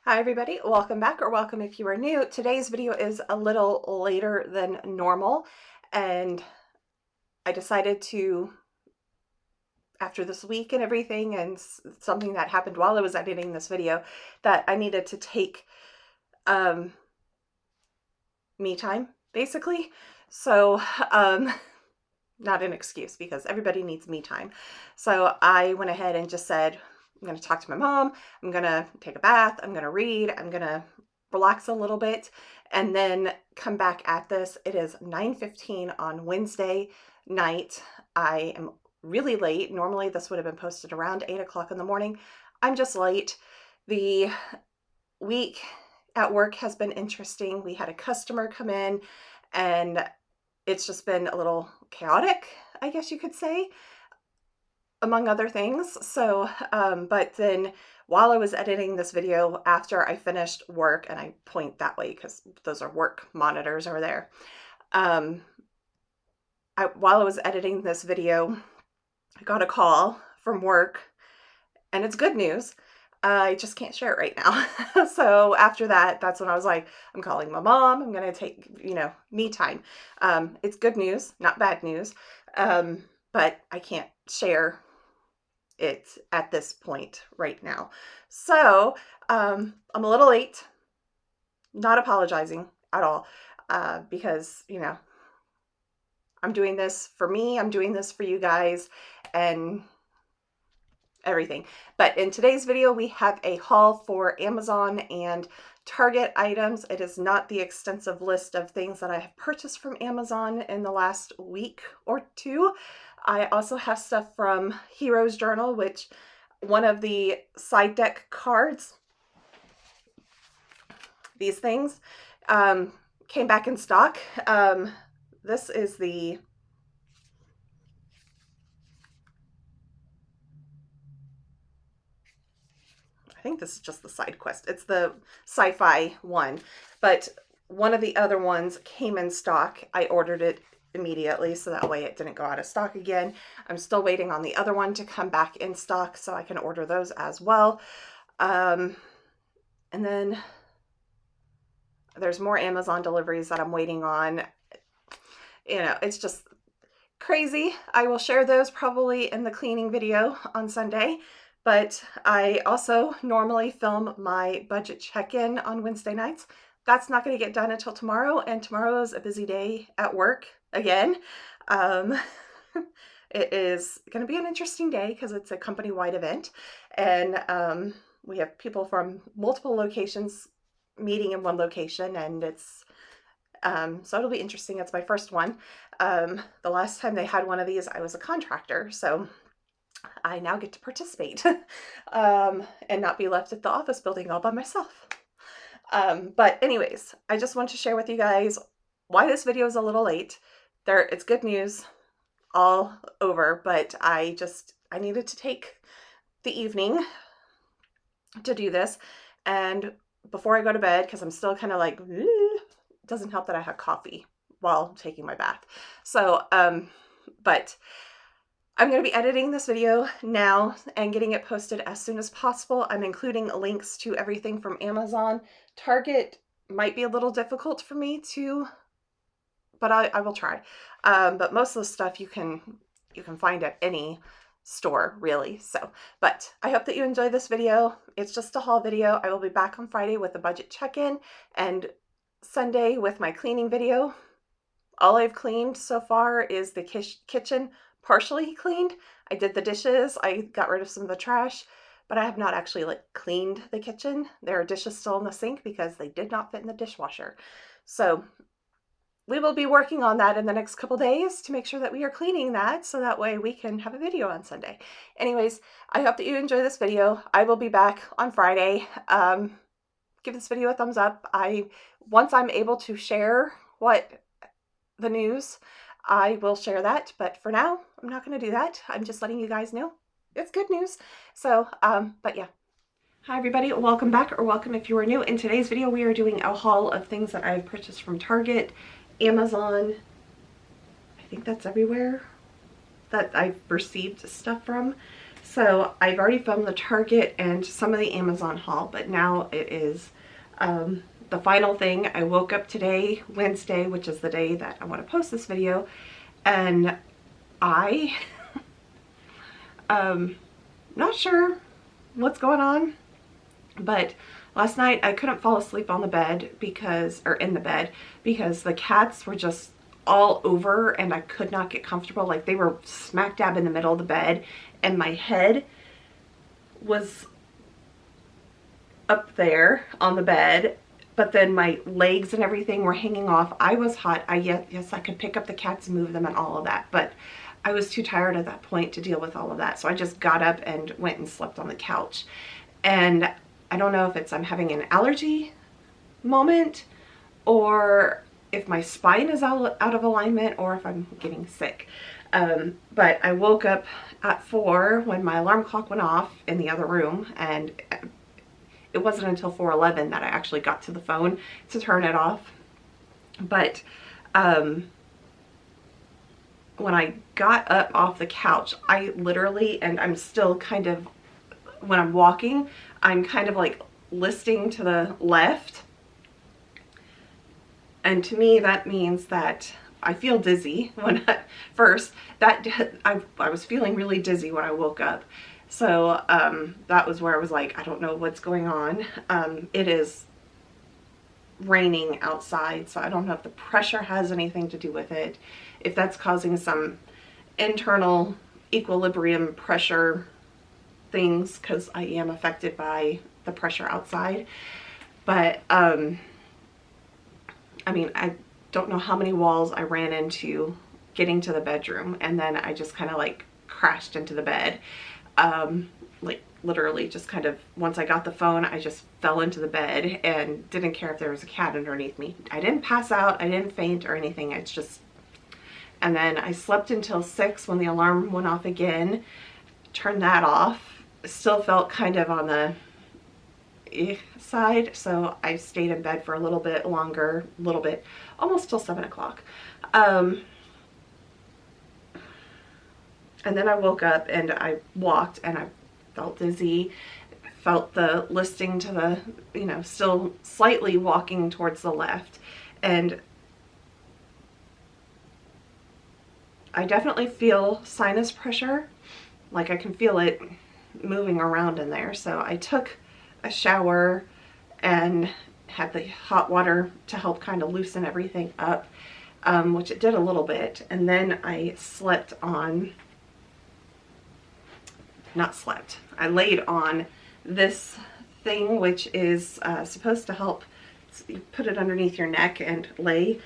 Hi everybody, welcome back, or welcome if you are new. Today's video is a little later than normal, and I decided to, after this week and everything and something that happened while I was editing this video, that I needed to take me time, basically. So not an excuse, because everybody needs me time. So I went ahead and just said, I'm going to talk to my mom, I'm going to take a bath, I'm going to read, I'm going to relax a little bit, and then come back at this. It is 9:15 on Wednesday night. I am really late. Normally this would have been posted around 8 o'clock in the morning. I'm just late. The week at work has been interesting. We had a customer come in, and it's just been a little chaotic, I guess you could say, among other things. So, but then while I was editing this video, after I finished work, and I point that way because those are work monitors over there. While I was editing this video, I got a call from work, and it's good news. I just can't share it right now. So after that, that's when I was like, I'm calling my mom. I'm going to take, me time. It's good news, not bad news. But I can't share it at this point right now. So I'm a little late, not apologizing at all, because, I'm doing this for me. I'm doing this for you guys and everything. But in today's video, we have a haul for Amazon and Target items. It is not the extensive list of things that I have purchased from Amazon in the last week or two. I also have stuff from Heroes Journal, which one of the side deck cards, these things, came back in stock. This is the I think this is just the side quest. It's the sci-fi one, but one of the other ones came in stock. I ordered it immediately, so that way it didn't go out of stock again. I'm still waiting on the other one to come back in stock so I can order those as well. And then there's more Amazon deliveries that I'm waiting on. It's just crazy. I will share those probably in the cleaning video on Sunday. But I also normally film my budget check-in on Wednesday nights. That's not going to get done until tomorrow, and tomorrow is a busy day at work again. It is going to be an interesting day because it's a company-wide event, and we have people from multiple locations meeting in one location, and it's so it'll be interesting. It's my first one. The last time they had one of these, I was a contractor, so I now get to participate and not be left at the office building all by myself. But anyways, I just want to share with you guys why this video is a little late. It's good news all over, but I needed to take the evening to do this. And before I go to bed, because I'm still kind of like, it doesn't help that I had coffee while taking my bath. So, but I'm going to be editing this video now and getting it posted as soon as possible. I'm including links to everything from Amazon. Target might be a little difficult for me to, but I will try. But most of the stuff you can find at any store, really. So, but I hope that you enjoy this video. It's just a haul video. I will be back on Friday with a budget check-in and Sunday with my cleaning video. All I've cleaned so far is the kitchen, partially cleaned. I did the dishes. I got rid of some of the trash, but I have not actually cleaned the kitchen. There are dishes still in the sink because they did not fit in the dishwasher. So we will be working on that in the next couple days to make sure that we are cleaning that, so that way we can have a video on Sunday. Anyways, I hope that you enjoy this video. I will be back on Friday. Give this video a thumbs up. Once I'm able to share the news, I will share that, but for now, I'm not going to do that. I'm just letting you guys know it's good news. So, but yeah. Hi everybody, welcome back, or welcome if you are new. In today's video, we are doing a haul of things that I've purchased from Target, Amazon. I think that's everywhere that I've received stuff from. So So I've already filmed the Target and some of the Amazon haul, but now it is the final thing. I woke up today, Wednesday, which is the day that I want to post this video, and I not sure what's going on, but last night I couldn't fall asleep on the bed in the bed because the cats were just all over and I could not get comfortable. Like, they were smack dab in the middle of the bed and my head was up there on the bed, but then my legs and everything were hanging off. I was hot. Yes, I could pick up the cats and move them and all of that, but I was too tired at that point to deal with all of that. So I just got up and went and slept on the couch. And I don't know if I'm having an allergy moment, or if my spine is out of alignment, or if I'm getting sick. But I woke up at 4 when my alarm clock went off in the other room, and it wasn't until 4:11 that I actually got to the phone to turn it off. But when I got up off the couch, I literally, and I'm still kind of, when I'm walking, I'm kind of like listing to the left. And to me, that means that I feel dizzy when I was feeling really dizzy when I woke up. So that was where I was like, I don't know what's going on. It is raining outside, so I don't know if the pressure has anything to do with it, if that's causing some internal equilibrium pressure things, because I am affected by the pressure outside. But I mean, I don't know how many walls I ran into getting to the bedroom, and then I just kind of like crashed into the bed. Like literally just kind of, once I got the phone, I just fell into the bed and didn't care if there was a cat underneath me. I didn't pass out, I didn't faint or anything. It's just, and then I slept until 6 when the alarm went off again, turned that off. Still felt kind of on the side, so I stayed in bed for a little bit longer, almost till 7 o'clock. And then I woke up and I walked and I felt dizzy, felt the listing to the, still slightly walking towards the left. And I definitely feel sinus pressure, like I can feel it moving around in there. So I took a shower and had the hot water to help kind of loosen everything up, which it did a little bit. And then I I laid on this thing, which is supposed to help. You put it underneath your neck and lay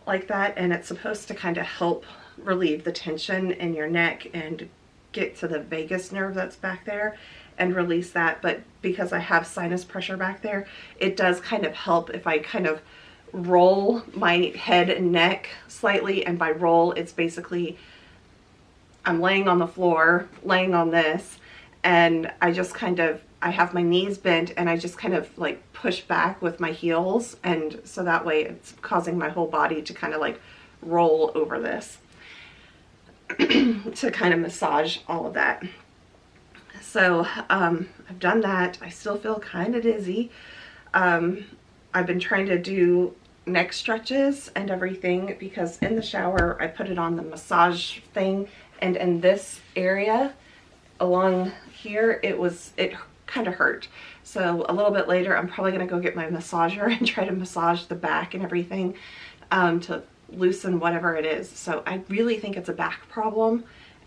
like that, and it's supposed to kind of help relieve the tension in your neck and get to the vagus nerve that's back there and release that. But because I have sinus pressure back there, it does kind of help if I kind of roll my head and neck slightly. And by roll, it's basically I'm laying on the floor, laying on this, and I just kind of, I have my knees bent and I just kind of like push back with my heels, and so that way it's causing my whole body to kind of like roll over this to kind of massage all of that. So I've done that. I still feel kind of dizzy. I've been trying to do neck stretches and everything because in the shower I put it on the massage thing, and in this area along here it kind of hurt. So a little bit later I'm probably going to go get my massager and try to massage the back and everything to loosen whatever it is. So I really think it's a back problem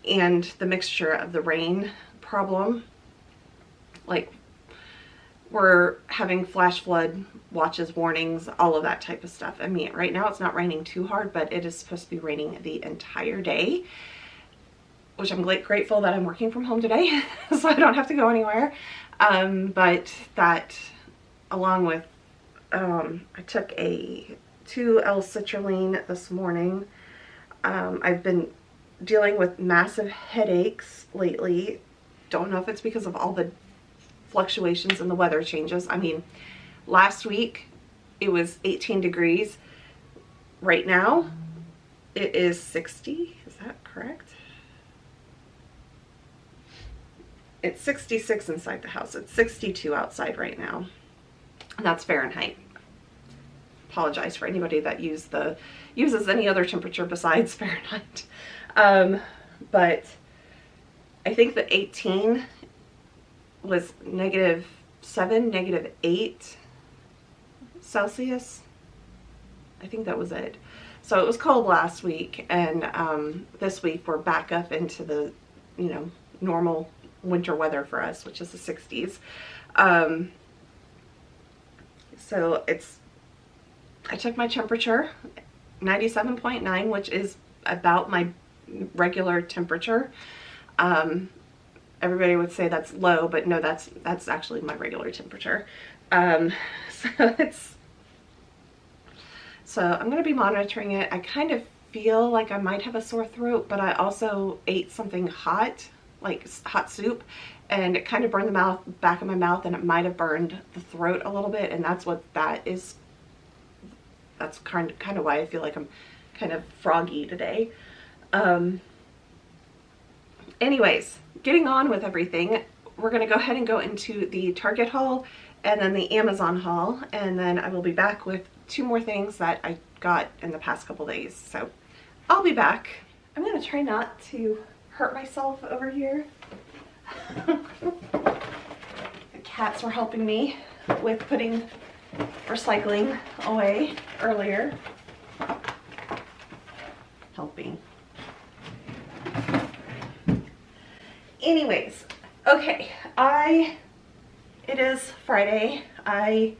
and the mixture of the rain problem. Like, we're having flash flood watches, warnings, all of that type of stuff. I mean, right now it's not raining too hard, but it is supposed to be raining the entire day, which I'm grateful that I'm working from home today so I don't have to go anywhere. But that, along with, I took a 2L-citrulline this morning. I've been dealing with massive headaches lately. Don't know if it's because of all the fluctuations in the weather changes. I mean, last week it was 18 degrees. Right now it is 60. Is that correct? It's 66 inside the house. It's 62 outside right now. And that's Fahrenheit. Apologize for anybody that uses any other temperature besides Fahrenheit. But I think the 18 was -7, -8 Celsius. I think that was it. So it was cold last week, and this week we're back up into the, you know, normal winter weather for us, which is the 60s. So I took my temperature, 97.9, which is about my regular temperature. Everybody would say that's low, but no, that's actually my regular temperature. So I'm going to be monitoring it. I kind of feel like I might have a sore throat, but I also ate something hot, like hot soup, and it kind of burned the back of my mouth, and it might have burned the throat a little bit, and that's what that is. That's kind of why I feel like I'm kind of froggy today. Anyways, getting on with everything, we're going to go ahead and go into the Target haul and then the Amazon haul, and then I will be back with 2 more things that I got in the past couple days. So I'll be back. I'm going to try not to hurt myself over here. The cats were helping me with putting recycling away earlier. Helping. Anyways, okay, it is Friday. I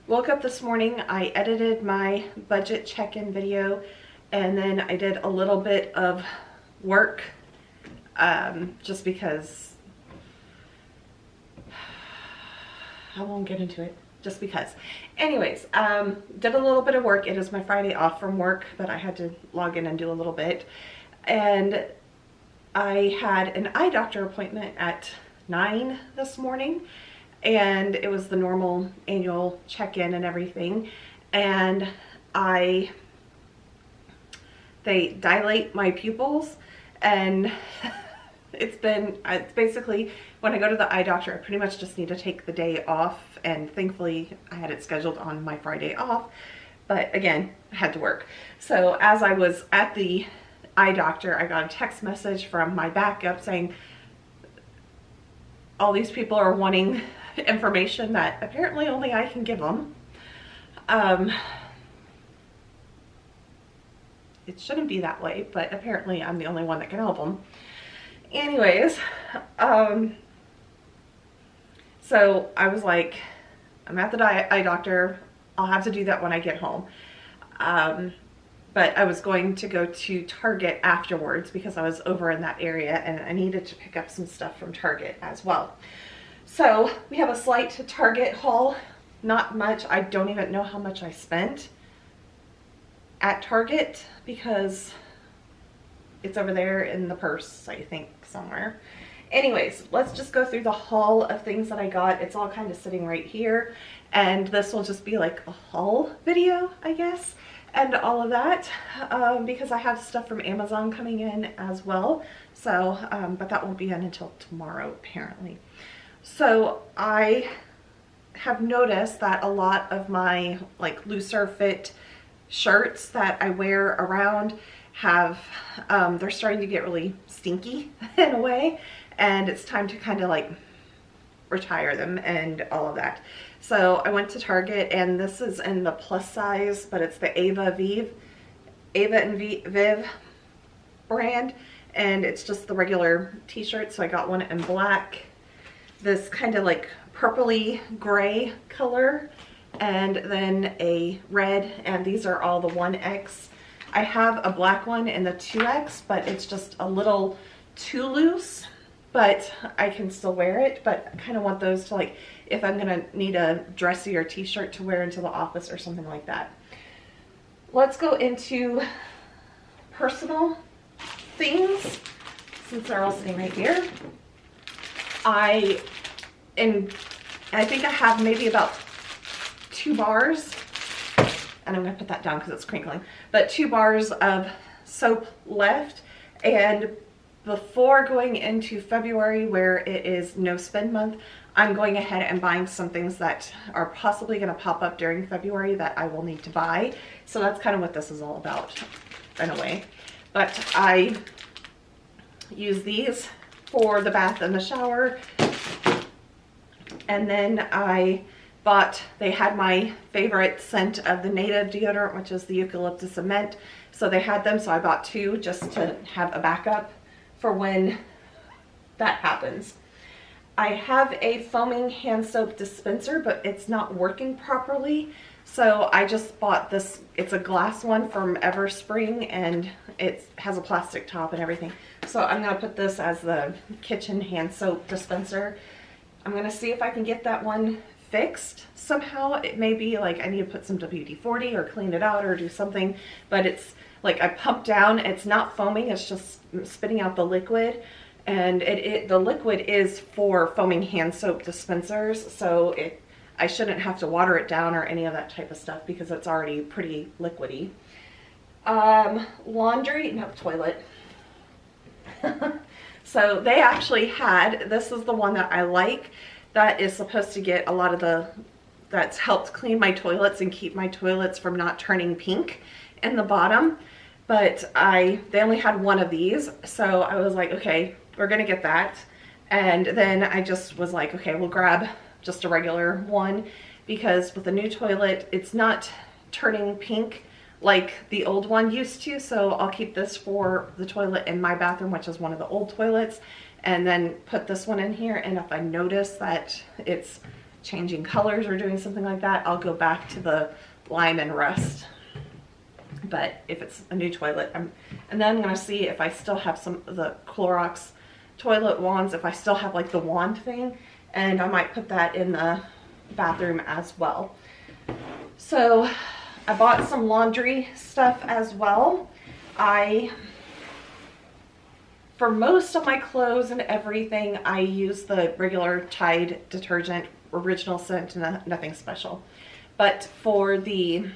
woke up this morning, I edited my budget check-in video, and then I did a little bit of work, just because, I won't get into it, just because. Anyways, did a little bit of work. It is my Friday off from work, but I had to log in and do a little bit. And I had an eye doctor appointment at 9 this morning, and it was the normal annual check-in and everything. And they dilate my pupils, and it's basically, when I go to the eye doctor, I pretty much just need to take the day off, and thankfully I had it scheduled on my Friday off, but again, I had to work. So as I was at the eye doctor, I got a text message from my backup saying all these people are wanting information that apparently only I can give them. It shouldn't be that way, but apparently I'm the only one that can help them. Anyways, so I was like, I'm at the eye doctor, I'll have to do that when I get home. But I was going to go to Target afterwards because I was over in that area, and I needed to pick up some stuff from Target as well. So we have a slight Target haul, not much. I don't even know how much I spent at Target because it's over there in the purse, I think, somewhere. Anyways, let's just go through the haul of things that I got. It's all kind of sitting right here, and this will just be like a haul video, I guess, and all of that, because I have stuff from Amazon coming in as well. So, but that won't be in until tomorrow, apparently. So I have noticed that a lot of my like looser fit shirts that I wear around have, they're starting to get really stinky in a way, and it's time to kind of like retire them and all of that. So I went to Target, and this is in the plus size, but it's the Ava and Viv brand, and it's just the regular t-shirt. So I got one in black, this kind of like purpley gray color, and then a red, and these are all the 1X. I have a black one in the 2X, but it's just a little too loose, but I can still wear it. But I kind of want those to, like, if I'm gonna need a dressier t-shirt to wear into the office or something like that. Let's go into personal things, since they're all sitting right here. I think I have maybe about 2 bars, and I'm gonna put that down because it's crinkling, but 2 bars of soap left, and before going into February, where it is no spend month, I'm going ahead and buying some things that are possibly going to pop up during February that I will need to buy. So that's kind of what this is all about in a way. But I use these for the bath and the shower. And then I bought, they had my favorite scent of the Native deodorant, which is the eucalyptus and mint. So they had them, so I bought 2 just to have a backup for when that happens. I have a foaming hand soap dispenser, but it's not working properly. So I just bought this, it's a glass one from Everspring, and it has a plastic top and everything. So I'm gonna put this as the kitchen hand soap dispenser. I'm gonna see if I can get that one fixed somehow. It may be like I need to put some WD-40 or clean it out or do something, but it's like I pump down, it's not foaming, it's just spitting out the liquid. And the liquid is for foaming hand soap dispensers, so I shouldn't have to water it down or any of that type of stuff because it's already pretty liquidy. Laundry, no, toilet. So they actually had, this is the one that I like, that is supposed to get a lot of that's helped clean my toilets and keep my toilets from not turning pink in the bottom. But they only had one of these, so I was like, okay, we're gonna get that. And then I just was like, okay, we'll grab just a regular one, because with the new toilet, it's not turning pink like the old one used to. So I'll keep this for the toilet in my bathroom, which is one of the old toilets, and then put this one in here. And if I notice that it's changing colors or doing something like that, I'll go back to the lime and rust. But if it's a new toilet, and then I'm gonna see if I still have some of the Clorox toilet wands, if I still have like the wand thing, and I might put that in the bathroom as well. So I bought some laundry stuff as well. For most of my clothes and everything, I use the regular Tide detergent, original scent, nothing special. But for the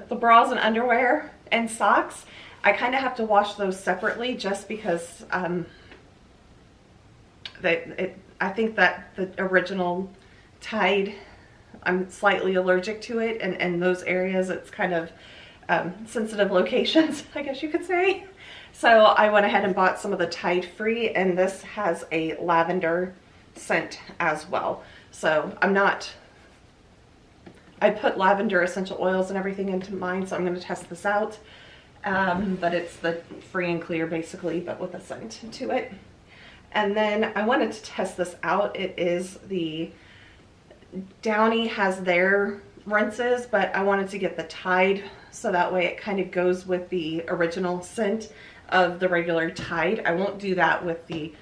bras and underwear and socks, I kind of have to wash those separately, just because I think that the original Tide, I'm slightly allergic to it, and in those areas it's kind of sensitive locations, I guess you could say. So I went ahead and bought some of the Tide Free, and this has a lavender scent as well. So I put lavender essential oils and everything into mine, so I'm going to test this out. But it's the free and clear basically, but with a scent to it. And then I wanted to test this out. It is the Downy has their rinses, but I wanted to get the Tide, so that way it kind of goes with the original scent of the regular Tide. I won't do that with the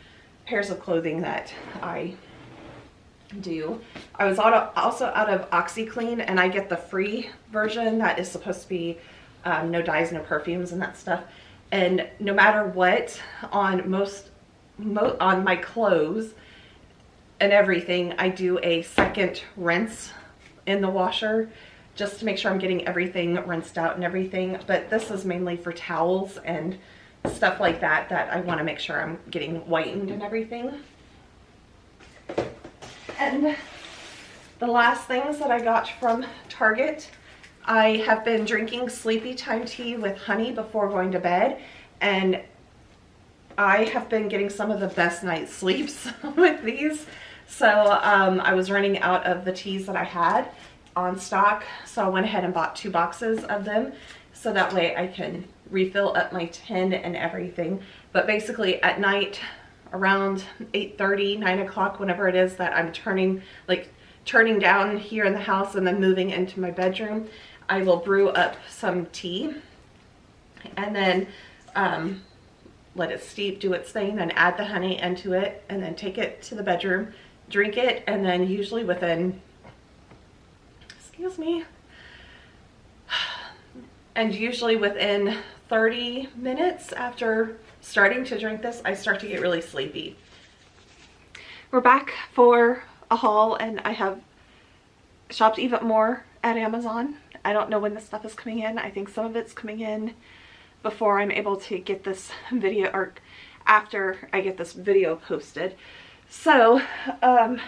pairs of clothing that I do. I was also out of OxyClean, and I get the free version that is supposed to be no dyes, no perfumes and that stuff. And no matter what, on on my clothes and everything, I do a second rinse in the washer just to make sure I'm getting everything rinsed out and everything. But this is mainly for towels and stuff like that I want to make sure I'm getting whitened and everything. And the last things that I got from Target, I have been drinking sleepy time tea with honey before going to bed, and I have been getting some of the best night's sleeps with these. So I was running out of the teas that I had on stock, so I went ahead and bought 2 boxes of them, so that way I can refill up my tin and everything. But basically at night, around 8:30, 9 o'clock, whenever it is that I'm turning down here in the house and then moving into my bedroom, I will brew up some tea and then let it steep, do its thing, then add the honey into it, and then take it to the bedroom, drink it, and then usually within, usually within 30 minutes after starting to drink this, I start to get really sleepy. We're back for a haul, and I have shopped even more at Amazon. I don't know when this stuff is coming in. I think some of it's coming in before I'm able to get this video, or after I get this video posted. So, I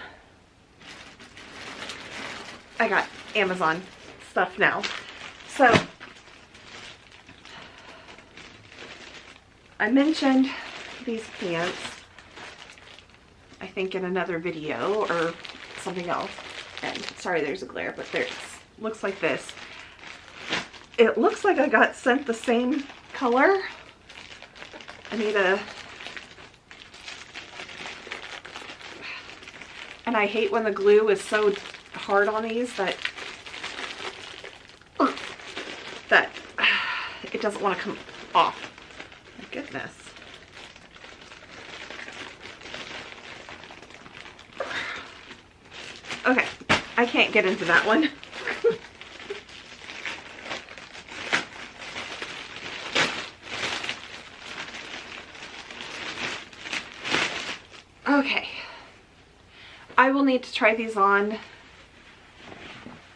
got Amazon stuff now. So, I mentioned these pants, I think in another video or something else. And sorry, there's a glare, but there's, looks like this. It looks like I got sent the same color. I need a, and I hate when the glue is so hard on these that it doesn't want to come off. My goodness. Okay, I can't get into that one. Okay, I will need to try these on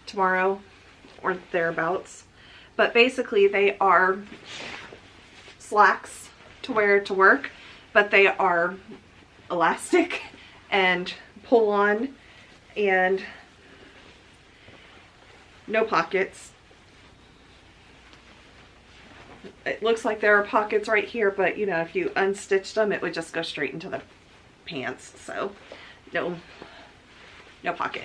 tomorrow or thereabouts, but basically they are slacks to wear to work, but they are elastic and pull on and no pockets. It looks like there are pockets right here, but you know, if you unstitched them, it would just go straight into the pants. So no pocket.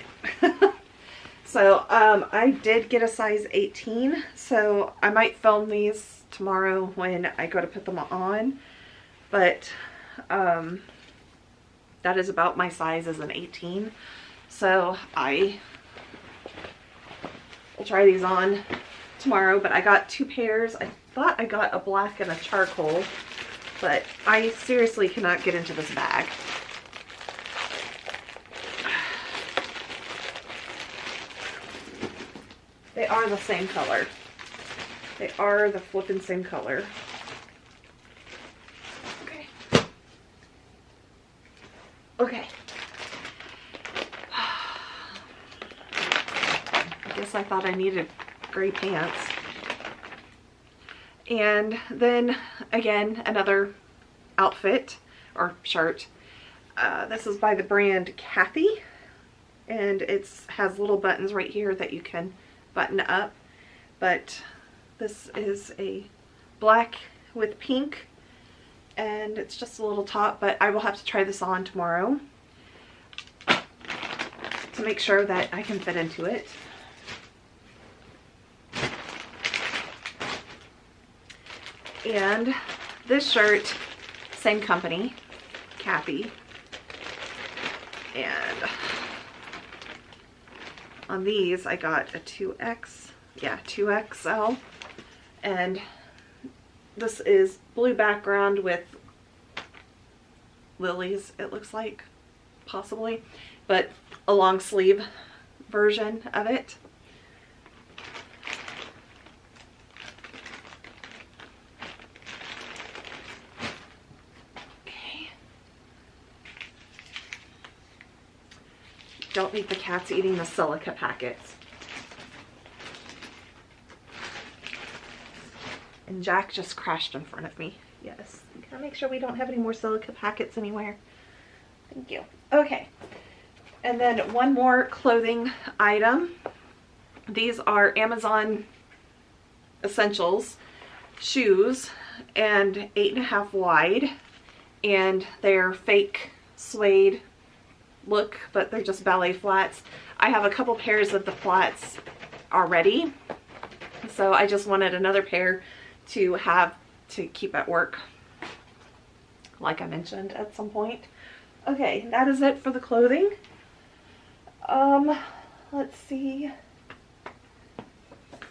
So I did get a size 18, so I might film these tomorrow when I go to put them on, but that is about my size as an 18. So I will try these on tomorrow, but I got 2 pairs. I thought I got a black and a charcoal, but I seriously cannot get into this bag. They are the same color. They are the flippin' same color. Okay. Okay. I guess I thought I needed gray pants. And then again, another outfit or shirt. This is by the brand Chatty, and it has little buttons right here that you can button up, but this is a black with pink, and it's just a little top, but I will have to try this on tomorrow to make sure that I can fit into it. And this shirt, same company, Chatty, and on these I got a 2XL, and this is blue background with lilies, it looks like, possibly, but a long sleeve version of it. Don't need the cats eating the silica packets. And Jack just crashed in front of me. Yes. Gotta make sure we don't have any more silica packets anywhere. Thank you. Okay. And then one more clothing item. These are Amazon Essentials shoes, and 8.5 wide. And they're fake suede look, but they're just ballet flats. I have a couple pairs of the flats already, so I just wanted another pair to have to keep at work, like I mentioned at some point. Okay, that is it for the clothing. Let's see.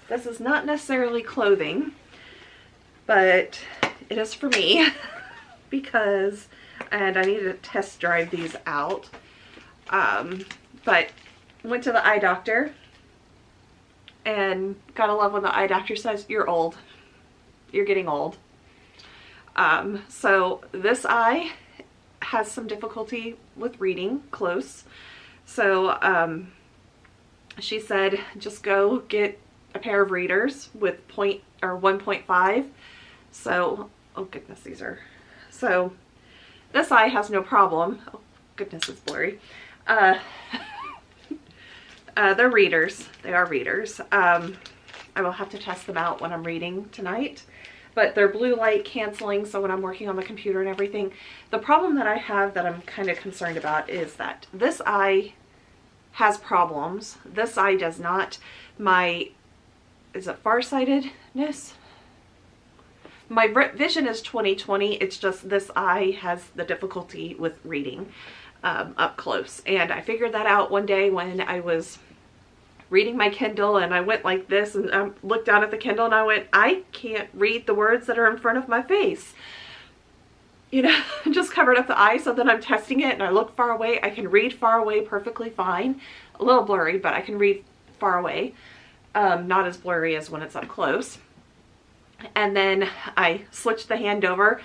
This is not necessarily clothing, but it is for me because, and I need to test drive these out. But went to the eye doctor, and gotta love when the eye doctor says, "You're old. You're getting old." So this eye has some difficulty with reading close. So she said, just go get a pair of readers with 1.5 So, oh goodness, these are, so this eye has no problem. Oh goodness, it's blurry. They're readers. They are readers. I will have to test them out when I'm reading tonight. But they're blue light canceling, so when I'm working on the computer and everything. The problem that I have that I'm kind of concerned about is that this eye has problems. This eye does not. Is it farsightedness? My vision is 20/20. It's just this eye has the difficulty with reading up close. And I figured that out one day when I was reading my Kindle, and I went like this, and I looked down at the Kindle and I went, I can't read the words that are in front of my face. You know, just covered up the eye. So then I'm testing it and I look far away. I can read far away perfectly fine. A little blurry, but I can read far away. Not as blurry as when it's up close. And then I switched the hand over.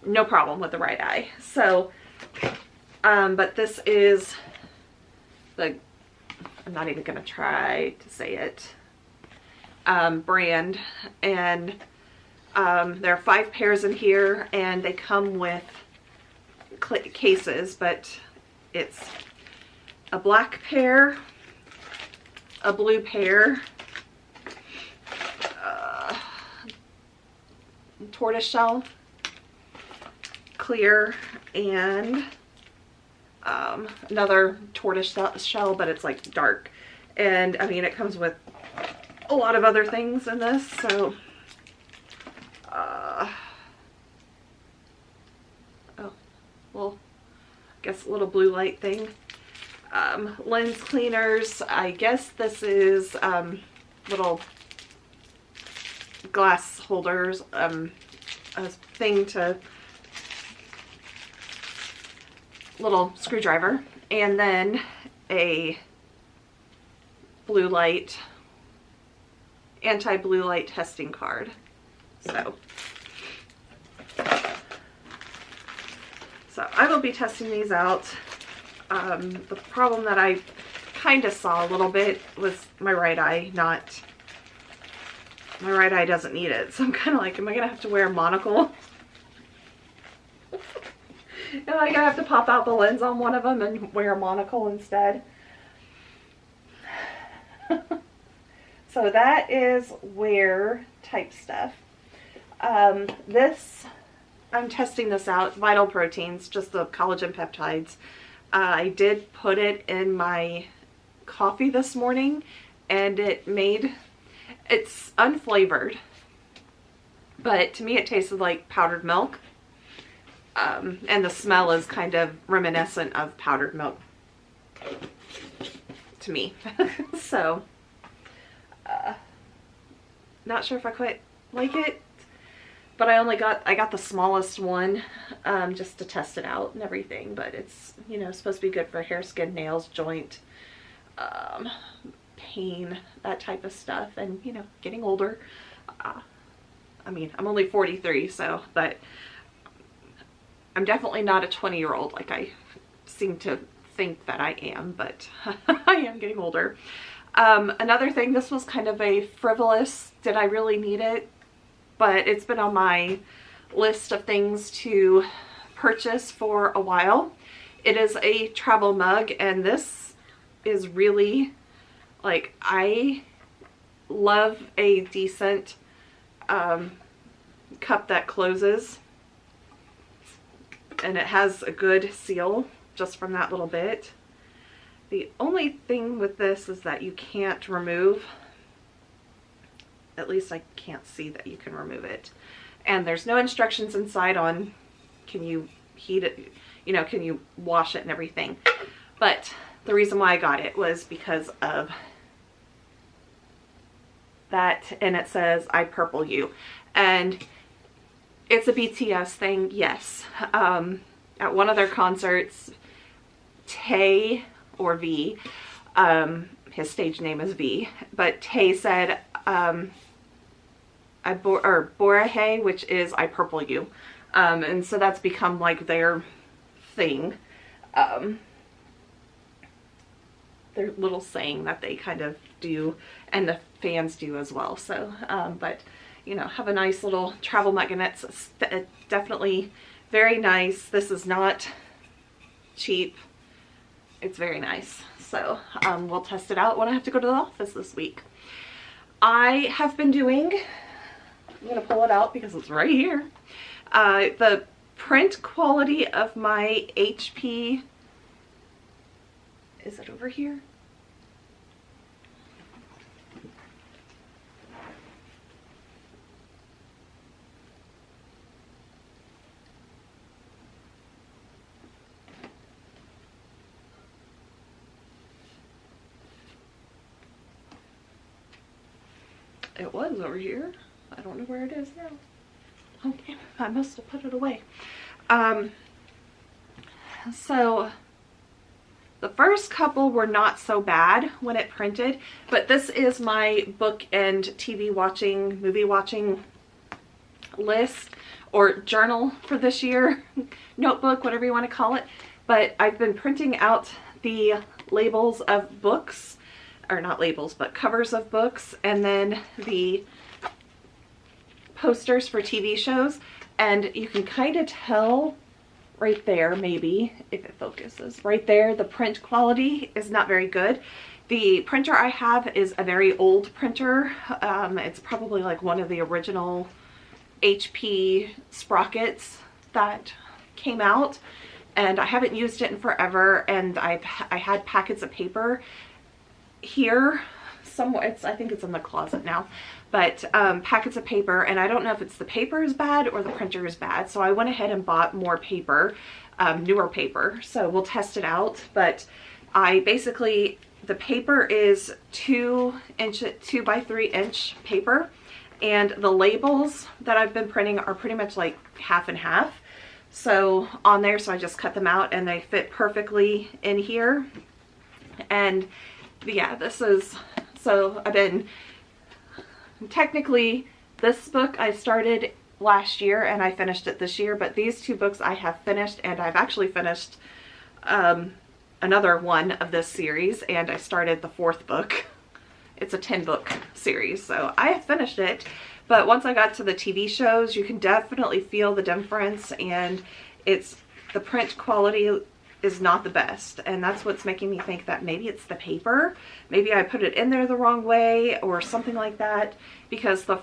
No problem with the right eye. So, but this is the, I'm not even going to try to say it, brand. And there are 5 pairs in here, and they come with cases, but it's a black pair, a blue pair, tortoiseshell, clear, and another tortoiseshell, but it's like dark. And I mean, it comes with a lot of other things in this, so oh, well, I guess a little blue light thing. Lens cleaners. I guess this is little glass holders, a thing to, little screwdriver, and then a blue light, anti-blue light testing card. So I will be testing these out. The problem that I kind of saw a little bit was my right eye. My right eye doesn't need it, so I'm kind of like, am I gonna have to wear a monocle? Am I gonna have to pop out the lens on one of them and wear a monocle instead? So that is wear type stuff. I'm testing this out, Vital Proteins, just the collagen peptides. I did put it in my coffee this morning, and it's unflavored, but to me it tasted like powdered milk. And the smell is kind of reminiscent of powdered milk to me. So, not sure if I quite like it, but I got the smallest one, just to test it out and everything. But it's, you know, supposed to be good for hair, skin, nails, joint, pain, that type of stuff. And, you know, getting older. I mean, I'm only 43, so, but I'm definitely not a 20-year-old like I seem to think that I am, but I am getting older. Another thing, this was kind of a frivolous, did I really need it? But it's been on my list of things to purchase for a while. It is a travel mug, and this is really, like, I love a decent cup that closes. And it has a good seal just from that little bit. The only thing with this is that you can't remove, at least I can't see that you can remove it. And there's no instructions inside on can you heat it, you know, can you wash it and everything. But the reason why I got it was because of that, and it says I purple you. And it's a BTS thing, yes. At one of their concerts, Tay, or V, his stage name is V, but Tay said, Borahe, which is I purple you. And so that's become like their thing. Their little saying that they kind of do, and the fans do as well. So, but you know, have a nice little travel mug, and it's definitely very nice. This is not cheap. It's very nice. So we'll test it out when I have to go to the office this week. I have been doing, I'm going to pull it out because it's right here, the print quality of my HP, is it over here? It was over here. I don't know where it is now. Okay, I must have put it away. So the first couple were not so bad when it printed, but this is my book and TV watching, movie watching list or journal for this year, notebook, whatever you want to call it. But I've been printing out the labels of books, or not labels, but covers of books, and then the posters for TV shows. And you can kind of tell right there, maybe, if it focuses, right there, the print quality is not very good. The printer I have is a very old printer. It's probably like one of the original HP sprockets that came out, and I haven't used it in forever, and I had packets of paper here somewhere. I think it's in the closet now, but packets of paper, and I don't know if it's the paper is bad or the printer is bad, so I went ahead and bought more paper, newer paper. So we'll test it out. But I basically, the paper is 2 by 3 inch paper, and the labels that I've been printing are pretty much like half and half, so on there. So I just cut them out and they fit perfectly in here. And yeah, this is, so I've been, technically this book I started last year and I finished it this year, but these 2 books I have finished, and I've actually finished another one of this series, and I started the 4th book. It's a 10-book series, so I have finished it. But once I got to the TV shows, you can definitely feel the difference, and it's, the print quality is not the best, and that's what's making me think that maybe it's the paper. Maybe I put it in there the wrong way or something like that, because the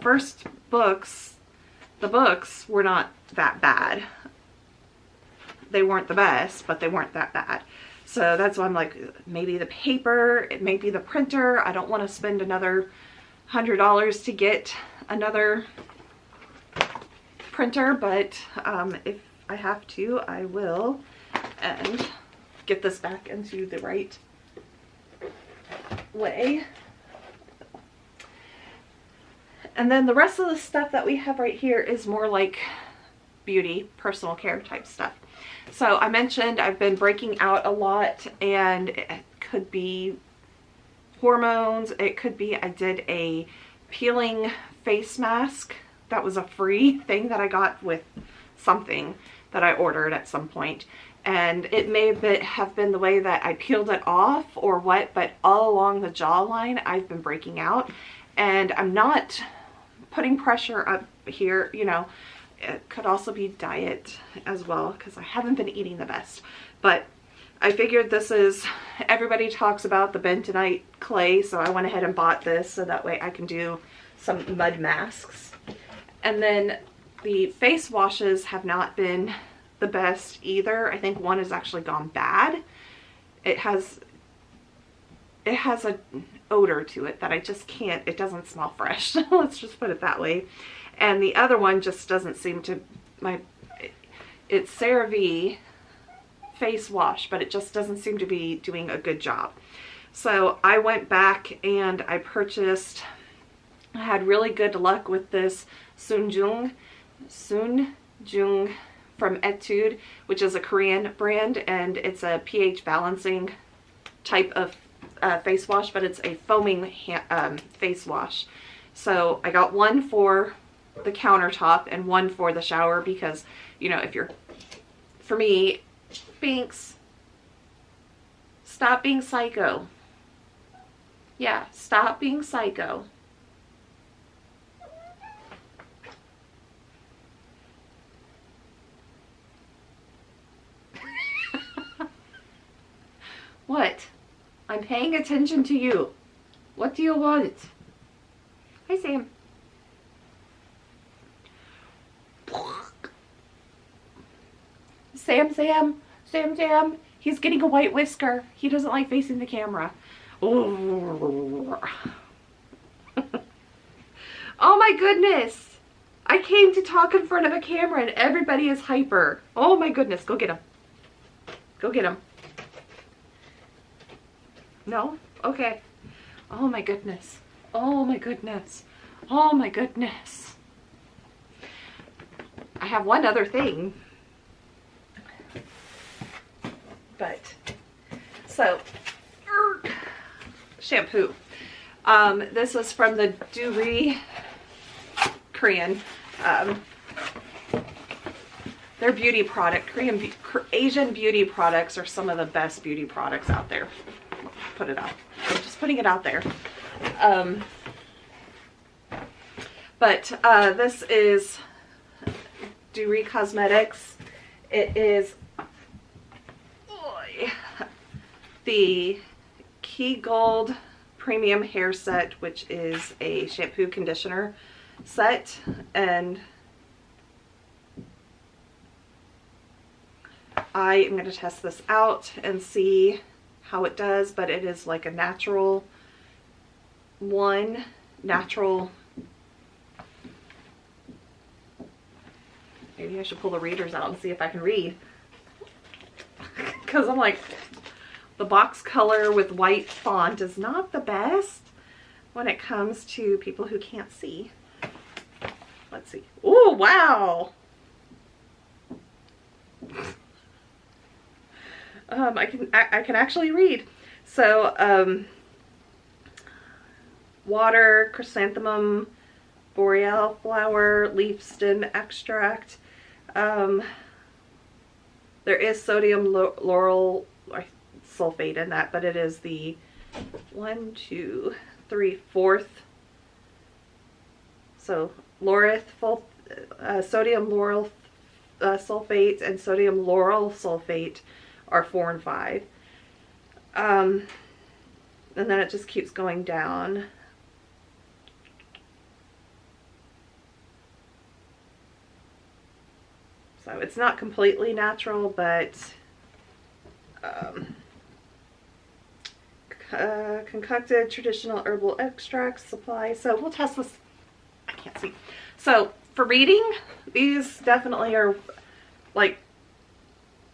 first books, the books were not that bad. They weren't the best, but they weren't that bad. So that's why I'm like, maybe the paper, it may be the printer. I don't want to spend another $100 to get another printer, but if I have to, I will, and get this back into the right way. And then the rest of the stuff that we have right here is more like beauty, personal care type stuff. So I mentioned I've been breaking out a lot, and it could be hormones, it could be I did a peeling face mask that was a free thing that I got with something that I ordered at some point, and it may have been the way that I peeled it off or what, but all along the jawline I've been breaking out, and I'm not putting pressure up here, you know. It could also be diet as well, because I haven't been eating the best, but I figured this is, everybody talks about the bentonite clay, so I went ahead and bought this so that way I can do some mud masks. And then the face washes have not been the best either. I think one has actually gone bad. It has an odor to it that I just can't, it doesn't smell fresh. Let's just put it that way. And the other one just doesn't seem to, it's CeraVe face wash, but it just doesn't seem to be doing a good job. So I went back and I purchased, I had really good luck with this Sunjung from Etude, which is a Korean brand, and it's a pH balancing type of face wash, but it's a foaming face wash. So I got one for the countertop and one for the shower, because, you know, if you're, for me, Binks, stop being psycho. Yeah, stop being psycho. I'm paying attention to you. What do you want? Hi, Sam. Sam. He's getting a white whisker. He doesn't like facing the camera. Oh, oh my goodness. I came to talk in front of a camera and everybody is hyper. Oh my goodness. Go get him. Go get him. No? Okay. Oh my goodness. Oh my goodness. Oh my goodness. I have one other thing. But, so, shampoo. This is from the Dury Korean. Their beauty product. Asian beauty products are some of the best beauty products out there. Put it out. I'm just putting it out there. But this is Dury Cosmetics. It is the Key Gold Premium Hair Set, which is a shampoo conditioner set, and I am going to test this out and see how it does, but it is like a natural maybe I should pull the readers out and see if I can read, because I'm like, the box color with white font is not the best when it comes to people who can't see. Let's see. Oh, wow. I can actually read. So, water, chrysanthemum, boreal flower, leaf stem extract. There is sodium lauryl sulfate in that, but it is the 1, 2, 3, 4th. So sodium lauryl sulfate and sodium lauryl sulfate are 4 and 5. And then it just keeps going down. So it's not completely natural, but concocted traditional herbal extracts supply. So we'll test this. I can't see. So for reading, these definitely are like,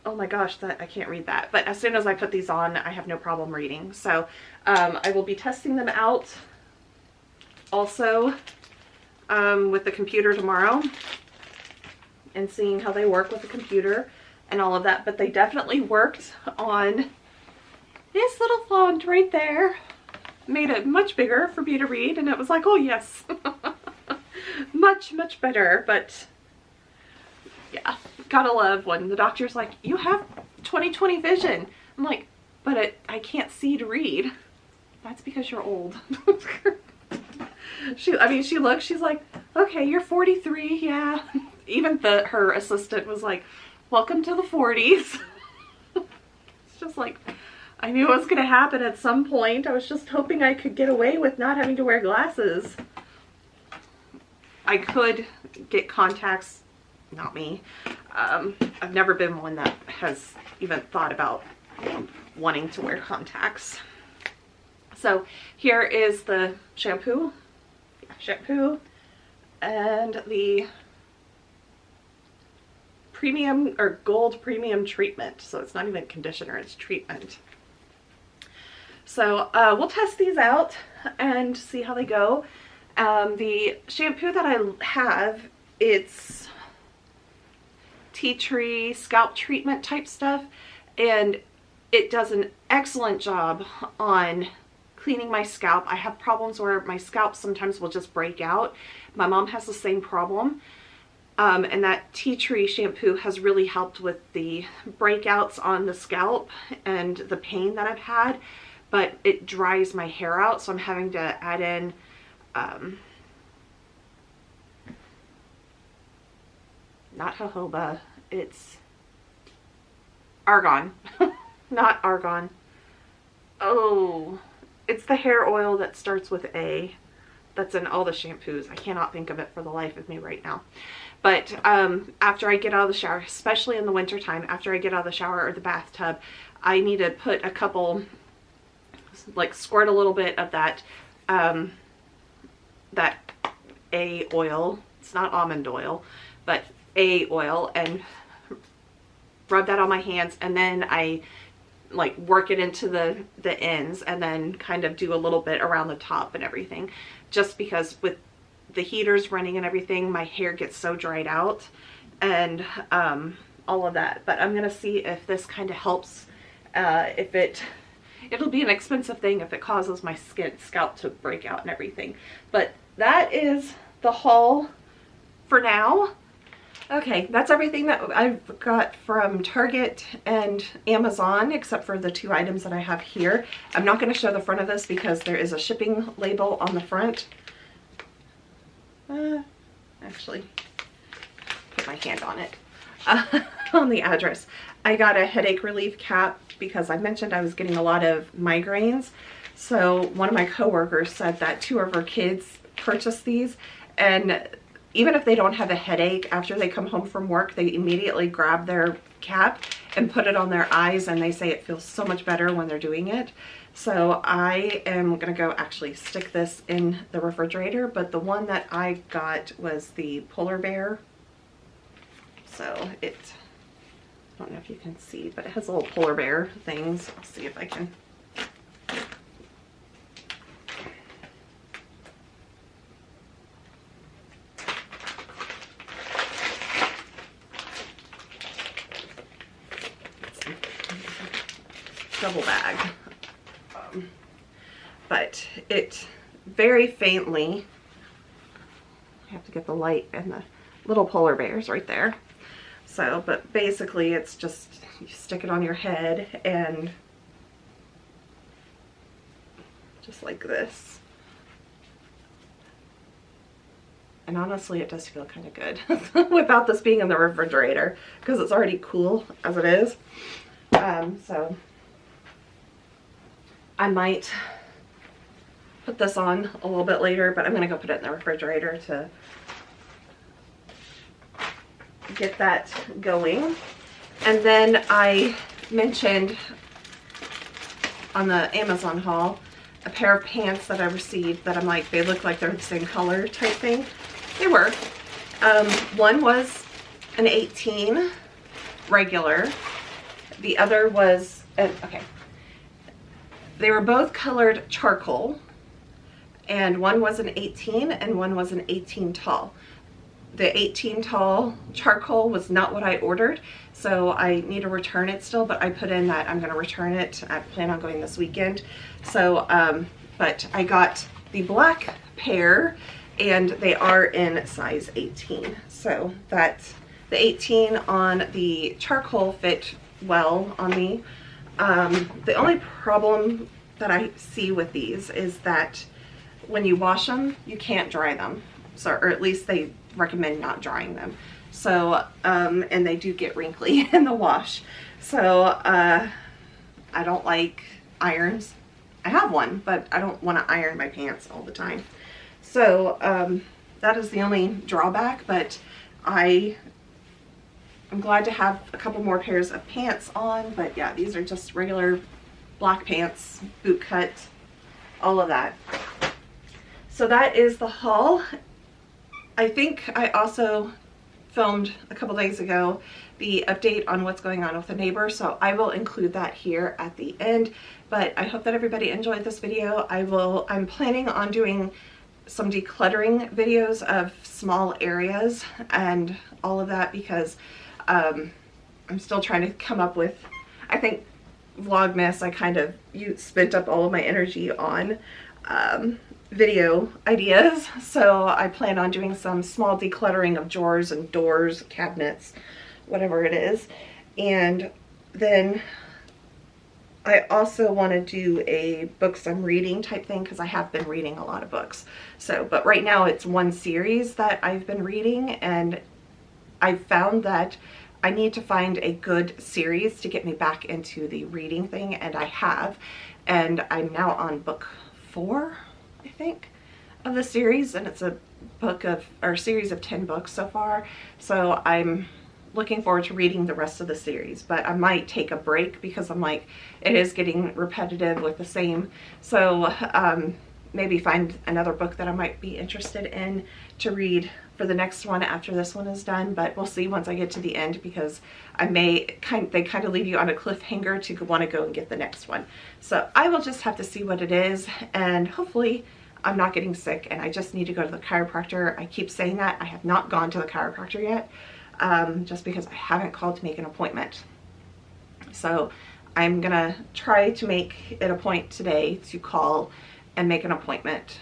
oh my gosh, that I can't read that. But as soon as I put these on, I have no problem reading. So I will be testing them out also with the computer tomorrow and seeing how they work with the computer and all of that. But they definitely worked on this little font right there. Made it much bigger for me to read, and it was like, oh yes. much better. But yeah, gotta love when the doctor's like, you have 20/20 vision. I'm like, but I can't see to read. That's because you're old. She looks, she's like, okay, you're 43, yeah. Even her assistant was like, welcome to the 40s. It's just like, I knew it was going to happen at some point. I was just hoping I could get away with not having to wear glasses. I could get contacts, not me. I've never been one that has even thought about wanting to wear contacts. So here is the shampoo and the premium or gold premium treatment. So it's not even conditioner, it's treatment. So we'll test these out and see how they go. The shampoo that I have, it's tea tree scalp treatment type stuff, and it does an excellent job on cleaning my scalp. I have problems where my scalp sometimes will just break out. My mom has the same problem. And that tea tree shampoo has really helped with the breakouts on the scalp and the pain that I've had, but it dries my hair out, so I'm having to add in not jojoba, it's argan. Not argan. Oh, it's the hair oil that starts with A. That's in all the shampoos. I cannot think of it for the life of me right now. But after I get out of the shower, especially in the wintertime, after I get out of the shower or the bathtub, I need to put a couple, like squirt a little bit of that, that A oil. It's not almond oil, but A oil, and rub that on my hands, and then I like work it into the ends, and then kind of do a little bit around the top and everything, just because with the heaters running and everything, my hair gets so dried out, and all of that. But I'm gonna see if this kind of helps. If it'll be an expensive thing if it causes my scalp to break out and everything. But that is the haul for now. Okay, that's everything that I've got from Target and Amazon, except for the 2 items that I have here. I'm not going to show the front of this because there is a shipping label on the front. Actually, put my hand on it. On the address. I got a headache relief cap because I mentioned I was getting a lot of migraines. So one of my coworkers said that 2 of her kids purchased these, and even if they don't have a headache, after they come home from work, they immediately grab their cap and put it on their eyes, and they say it feels so much better when they're doing it. So I am gonna go actually stick this in the refrigerator, but the one that I got was the polar bear. So it, I don't know if you can see, but it has little polar bear things. I'll see if I can. Double bag. But it very faintly, I have to get the light and the little polar bears right there. So, but basically it's just, you stick it on your head and just like this. And honestly, it does feel kind of good without this being in the refrigerator because it's already cool as it is. So I might put this on a little bit later, but I'm gonna go put it in the refrigerator to get that going. And then I mentioned on the Amazon haul a pair of pants that I received that I'm like, they look like they're the same color type thing. They were. One was an 18 regular. The other was, okay. They were both colored charcoal, and one was an 18 and one was an 18 tall. The 18 tall charcoal was not what I ordered, so I need to return it still, but I put in that I'm going to return it. I plan on going this weekend. So, but I got the black pair, and they are in size 18. So that's the 18 on the charcoal fit well on me. The only problem that I see with these is that when you wash them, you can't dry them. So, or at least they recommend not drying them. So, and they do get wrinkly in the wash. So, I don't like irons. I have one, but I don't want to iron my pants all the time. So, that is the only drawback, but I'm glad to have a couple more pairs of pants on. But yeah, these are just regular black pants, boot cut, all of that. So that is the haul. I think I also filmed a couple days ago the update on what's going on with the neighbor, so I will include that here at the end. But I hope that everybody enjoyed this video. I'm planning on doing some decluttering videos of small areas and all of that, because I'm still trying to come up with, I think Vlogmas, I kind of spent up all of my energy on video ideas, so I plan on doing some small decluttering of drawers and doors, cabinets, whatever it is. And then I also want to do a books I'm reading type thing, because I have been reading a lot of books. So, but right now it's one series that I've been reading, and I found that I need to find a good series to get me back into the reading thing, and I have. and I'm now on book 4, I think, of the series, and it's a series of 10 books so far. So I'm looking forward to reading the rest of the series, but I might take a break because I'm like, it is getting repetitive with the same. So maybe find another book that I might be interested in to read for the next one after this one is done, but we'll see once I get to the end, because they kind of leave you on a cliffhanger to want to go and get the next one. So I will just have to see what it is, and hopefully I'm not getting sick and I just need to go to the chiropractor. I keep saying that. I have not gone to the chiropractor yet, just because I haven't called to make an appointment. So I'm gonna try to make it a point today to call and make an appointment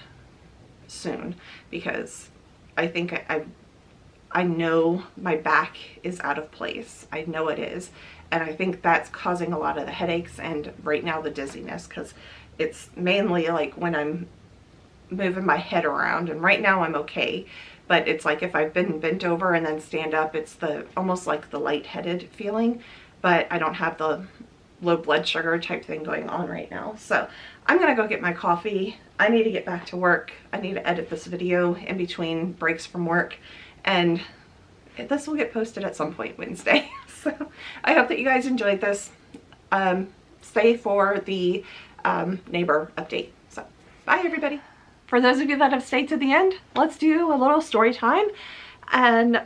soon, because I think I know my back is out of place. I know it is. And I think that's causing a lot of the headaches and right now the dizziness, because it's mainly like when I'm moving my head around, and right now I'm okay. But it's like if I've been bent over and then stand up, it's almost like the lightheaded feeling, but I don't have the low blood sugar type thing going on right now. So I'm gonna go get my coffee. I need to get back to work. I need to edit this video in between breaks from work, and this will get posted at some point Wednesday. So I hope that you guys enjoyed this. Stay for the neighbor update. So bye everybody. For those of you that have stayed to the end, let's do a little story time. And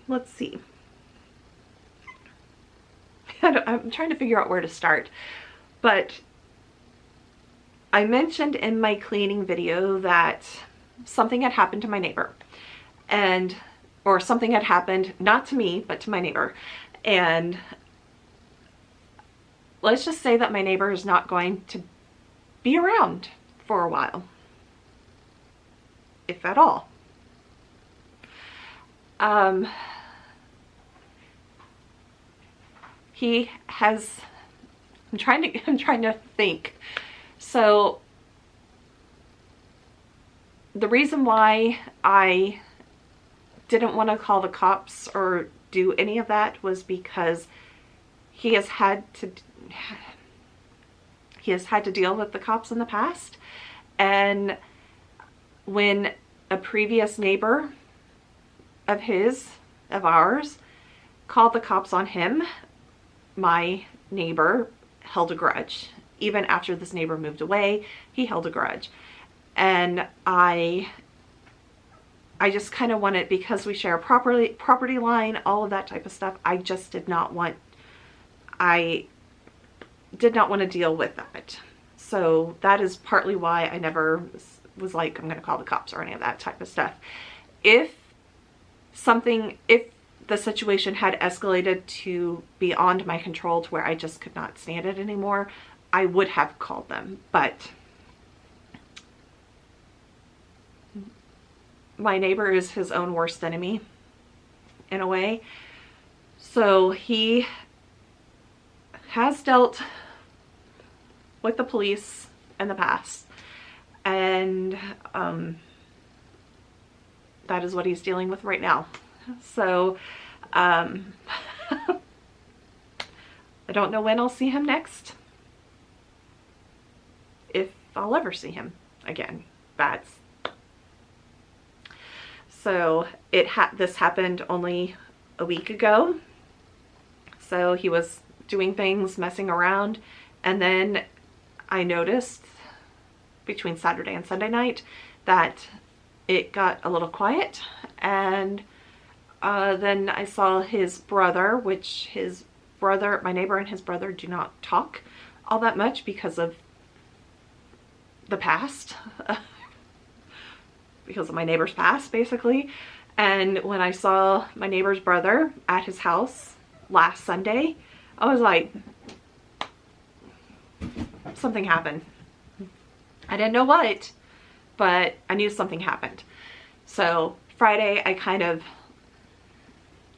let's see. I'm trying to figure out where to start, but I mentioned in my cleaning video that something had happened to my neighbor, or something had happened, not to me, but to my neighbor. And let's just say that my neighbor is not going to be around for a while, if at all. He has, I'm trying to think. So the reason why I didn't want to call the cops or do any of that was because he has had to deal with the cops in the past. And when a previous neighbor of ours called the cops on him, my neighbor held a grudge. Even after this neighbor moved away, he held a grudge. And I just kind of wanted, because we share a property line, all of that type of stuff, I did not want to deal with that. So that is partly why I never was like, I'm going to call the cops or any of that type of stuff. If the situation had escalated to beyond my control to where I just could not stand it anymore, I would have called them. But my neighbor is his own worst enemy in a way. So he has dealt with the police in the past, and that is what he's dealing with right now. So I don't know when I'll see him next, if I'll ever see him again. So this happened only a week ago. So he was doing things, messing around, and then I noticed between Saturday and Sunday night that it got a little quiet, and then I saw his brother, my neighbor and his brother do not talk all that much because of the past, because of my neighbor's past, basically. And when I saw my neighbor's brother at his house last Sunday, I was like, something happened. I didn't know what, but I knew something happened. So Friday, I kind of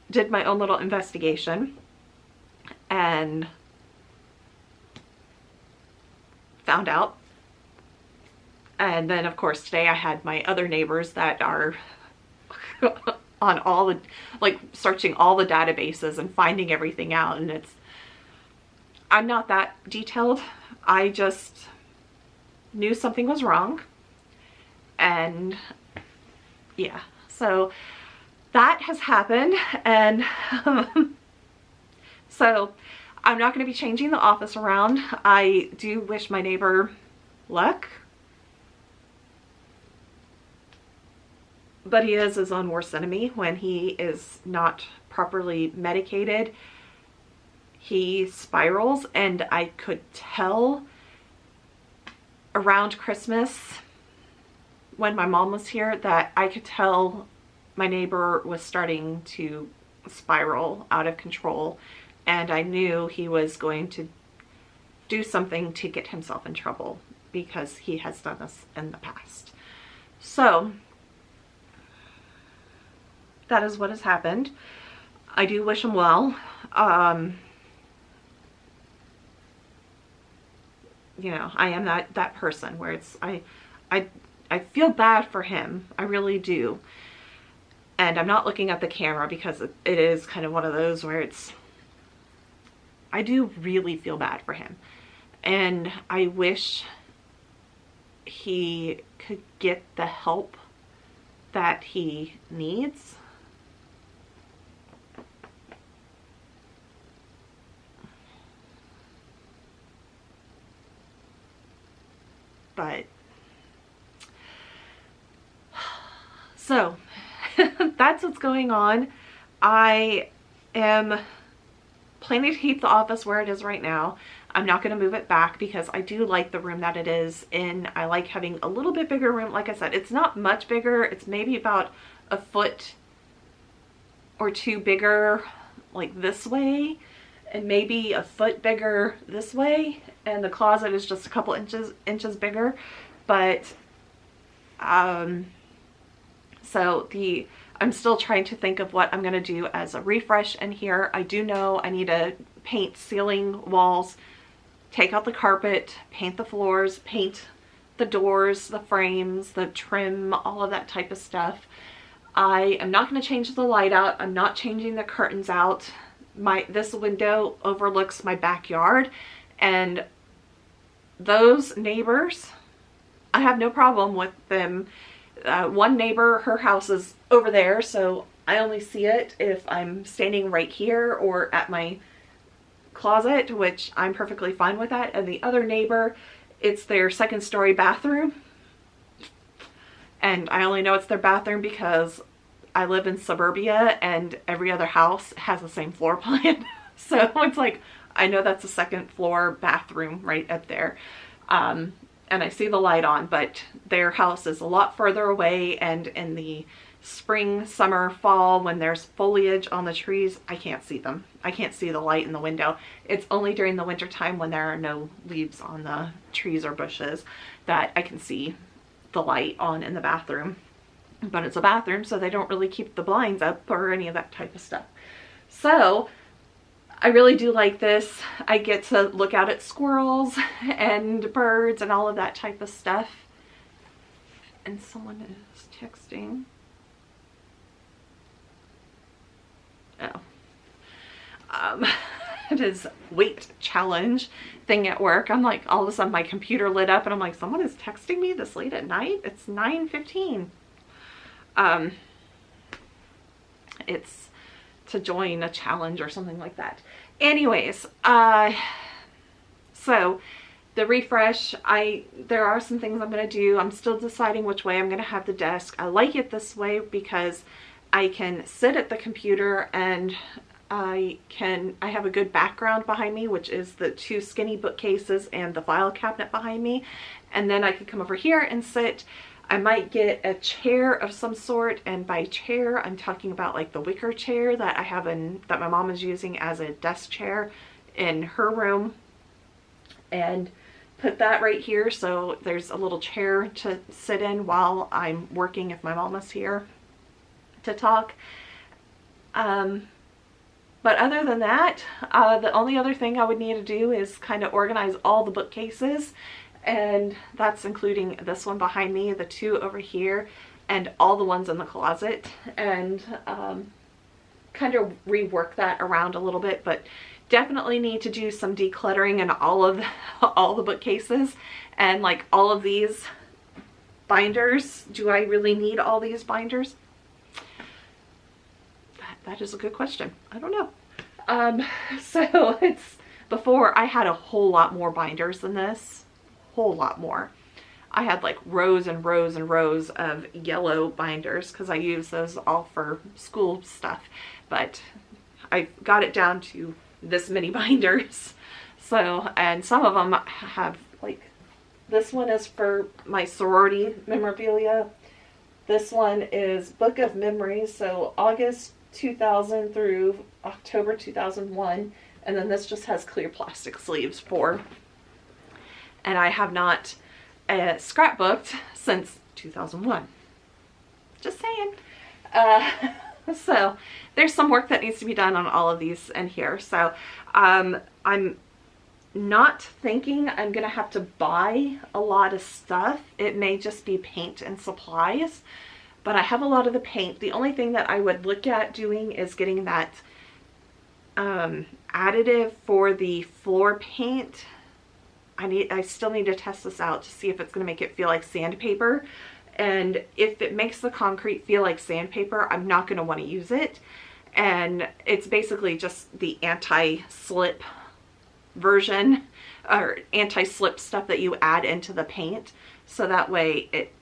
did my own little investigation and found out. And then of course today I had my other neighbors that are on all the, like, searching all the databases and finding everything out. And I'm not that detailed, I just knew something was wrong. And yeah, so that has happened. And so I'm not going to be changing the office around. I do wish my neighbor luck, but he is his own worst enemy. When he is not properly medicated, he spirals, and I could tell around Christmas when my mom was here that I could tell my neighbor was starting to spiral out of control, and I knew he was going to do something to get himself in trouble because he has done this in the past. So that is what has happened. I do wish him well. You know, I am that person where it's I feel bad for him. I really do. And I'm not looking at the camera because it is kind of one of those where I do really feel bad for him. And I wish he could get the help that he needs. But so that's what's going on. I am planning to keep the office where it is right now. I'm not going to move it back because I do like the room that it is in. I like having a little bit bigger room. Like I said, it's not much bigger. It's maybe about a foot or two bigger like this way, and maybe a foot bigger this way, and the closet is just a couple inches bigger. But so I'm still trying to think of what I'm going to do as a refresh in here. I do know I need to paint ceiling, walls, take out the carpet, paint the floors, paint the doors, the frames, the trim, all of that type of stuff. I am not going to change the light out. I'm not changing the curtains out. This window overlooks my backyard, and those neighbors, I have no problem with them. One neighbor, her house is over there, so I only see it if I'm standing right here or at my closet, which I'm perfectly fine with that. And the other neighbor, it's their second story bathroom, and I only know it's their bathroom because I live in suburbia and every other house has the same floor plan. So it's like, I know that's a second floor bathroom right up there. And I see the light on, but their house is a lot further away, and in the spring, summer, fall, when there's foliage on the trees, I can't see them. I can't see the light in the window. It's only during the winter time when there are no leaves on the trees or bushes that I can see the light on in the bathroom. But it's a bathroom, so they don't really keep the blinds up or any of that type of stuff. So I really do like this. I get to look out at squirrels and birds and all of that type of stuff. And someone is texting. Oh. It is weight challenge thing at work. I'm like, all of a sudden my computer lit up and I'm like, someone is texting me this late at night? It's 9:15. It's to join a challenge or something like that. Anyways, so the refresh, there are some things I'm going to do. I'm still deciding which way I'm going to have the desk. I like it this way because I can sit at the computer and I have a good background behind me, which is the two skinny bookcases and the file cabinet behind me. And then I can come over here and sit. I might get a chair of some sort, and by chair I'm talking about like the wicker chair that I have that my mom is using as a desk chair in her room, and put that right here so there's a little chair to sit in while I'm working if my mom is here to talk. But other than that, the only other thing I would need to do is kind of organize all the bookcases. And that's including this one behind me, the two over here, and all the ones in the closet, and kind of rework that around a little bit. But definitely need to do some decluttering in all the bookcases, and like all of these binders. Do I really need all these binders? That is a good question. I don't know. So before I had a whole lot more binders than this, whole lot more. I had like rows and rows and rows of yellow binders because I use those all for school stuff, but I got it down to this many binders. So, and some of them have, like, this one is for my sorority memorabilia. This one is Book of Memories, so August 2000 through October 2001. And then this just has clear plastic sleeves for, and I have not scrapbooked since 2001. Just saying. So there's some work that needs to be done on all of these in here. So I'm not thinking I'm gonna have to buy a lot of stuff. It may just be paint and supplies, but I have a lot of the paint. The only thing that I would look at doing is getting that additive for the floor paint. I still need to test this out to see if it's going to make it feel like sandpaper, and if it makes the concrete feel like sandpaper, I'm not going to want to use it. And it's basically just the anti-slip version, or anti-slip stuff that you add into the paint, so that way it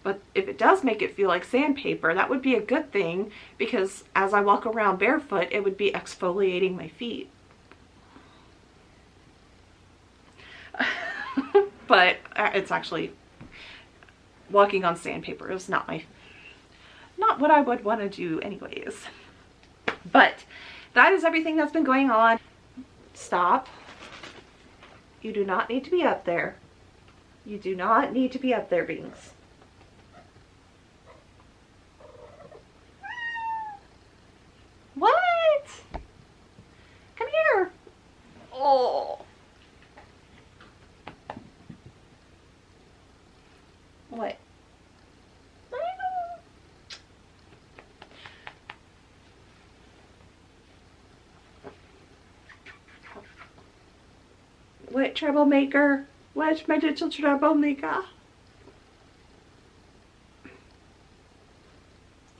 but if it does make it feel like sandpaper, that would be a good thing, because as I walk around barefoot, it would be exfoliating my feet. But it's actually, walking on sandpaper is not what I would want to do anyways. But that is everything that's been going on. Stop. You do not need to be up there. You do not need to be up there, Binks. What? Come here. Oh. What? What, troublemaker? What, my little troublemaker?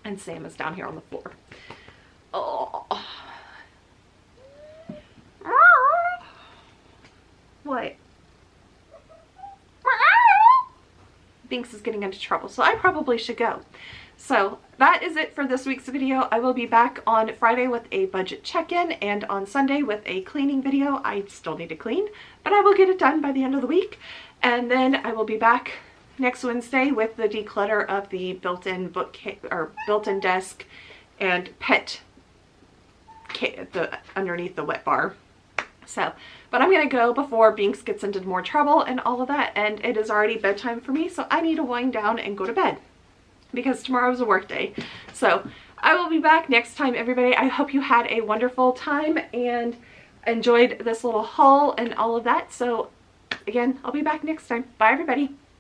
And Sam is down here on the floor. Oh. What? Binks is getting into trouble, so I probably should go. So that is it for this week's video. I will be back on Friday with a budget check-in, and on Sunday with a cleaning video. I still need to clean, but I will get it done by the end of the week. And then I will be back next Wednesday with the declutter of the built-in bookcase, or built-in desk, and pet underneath the wet bar. So, but I'm gonna go before Binks gets into more trouble and all of that, and it is already bedtime for me, so I need to wind down and go to bed because tomorrow's a work day. So I will be back next time, everybody. I hope you had a wonderful time and enjoyed this little haul and all of that. So again, I'll be back next time. Bye, everybody.